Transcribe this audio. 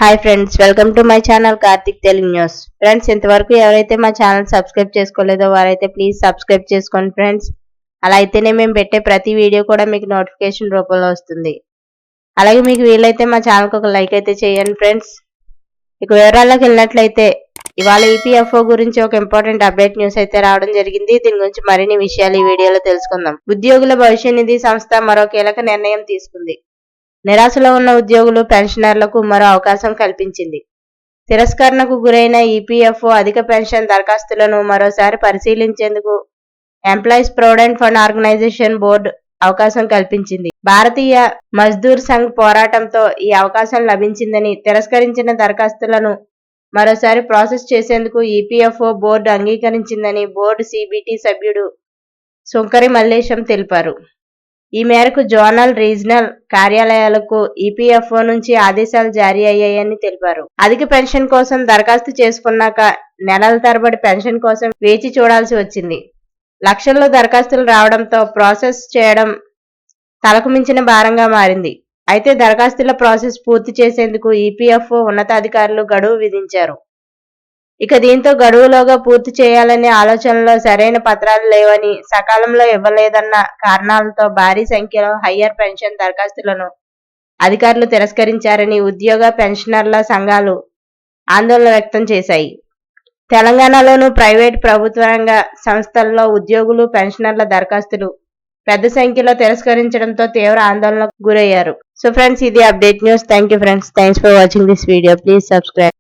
Hi friends, welcome to my channel Karthik Telugu news. Friends, ఇంతవరకు ఎవరైతే మా ఛానల్ సబ్స్క్రైబ్ చేసుకోలేదో వారైతే ప్లీజ్ సబ్స్క్రైబ్ చేసుకోండి ఫ్రెండ్స్. అలా అయితేనే మేము పెట్టే ప్రతి వీడియో కూడా మీకు నోటిఫికేషన్ రూపంలో వస్తుంది. అలాగే మీకు వీలైతే మా ఛానల్కి ఒక లైక్ అయితే చేయండి ఫ్రెండ్స్. ఇక వివరాల్లోకి వెళ్ళినట్లయితే ఇవాళ ఈపీఎఫ్ఓ గురించి ఒక ఇంపార్టెంట్ అప్డేట్ న్యూస్ అయితే రావడం జరిగింది. దీని గురించి మరిన్ని విషయాలు ఈ వీడియోలో తెలుసుకుందాం. ఉద్యోగుల భవిష్య నిధి సంస్థ మరో కీలక నిర్ణయం తీసుకుంది. నిరాశలో ఉన్న ఉద్యోగులు, పెన్షనర్లకు మరో అవకాశం కల్పించింది. తిరస్కరణకు గురైన ఈపీఎఫ్ఓ అధిక పెన్షన్ దరఖాస్తులను మరోసారి పరిశీలించేందుకు employees provident fund organisation board అవకాశం కల్పించింది. భారతీయ మజ్దూర్ సంఘ్ పోరాటంతో ఈ అవకాశం లభించిందని, తిరస్కరించిన దరఖాస్తులను మరోసారి ప్రాసెస్ చేసేందుకు ఈపీఎఫ్ఓ బోర్డు అంగీకరించిందని బోర్డు సిబిటి సభ్యుడు సుంకరి మల్లేశం తెలిపారు. ఈ మేరకు జోనల్, రీజనల్ కార్యాలయాలకు ఈపీఎఫ్ఓ నుంచి ఆదేశాలు జారీ అయ్యాయని తెలిపారు. అధిక పెన్షన్ కోసం దరఖాస్తు చేసుకున్నాక నెలల తరబడి పెన్షన్ కోసం వేచి చూడాల్సి వచ్చింది. లక్షల్లో దరఖాస్తులు రావడంతో ప్రాసెస్ చేయడం తలకు మించిన భారంగా మారింది. అయితే దరఖాస్తుల ప్రాసెస్ పూర్తి చేసేందుకు ఈపీఎఫ్ఓ ఉన్నతాధికారులు గడువు విధించారు. ఇక దీంతో గడువులోగా పూర్తి చేయాలనే ఆలోచనలో సరైన పత్రాలు లేవని, సకాలంలో ఇవ్వలేదన్న కారణాలతో భారీ సంఖ్యలో హయ్యర్ పెన్షన్ దరఖాస్తులను అధికారులు తిరస్కరించారని ఉద్యోగ, పెన్షనర్ల సంఘాలు ఆందోళన వ్యక్తం చేశాయి. తెలంగాణలోనూ ప్రైవేట్, ప్రభుత్వ రంగ సంస్థల్లో ఉద్యోగులు, పెన్షనర్ల దరఖాస్తులు పెద్ద సంఖ్యలో తిరస్కరించడంతో తీవ్ర ఆందోళనకు గురయ్యారు. సో ఫ్రెండ్స్, ఇది update news. Thank you friends. Thanks for watching this video. Please subscribe.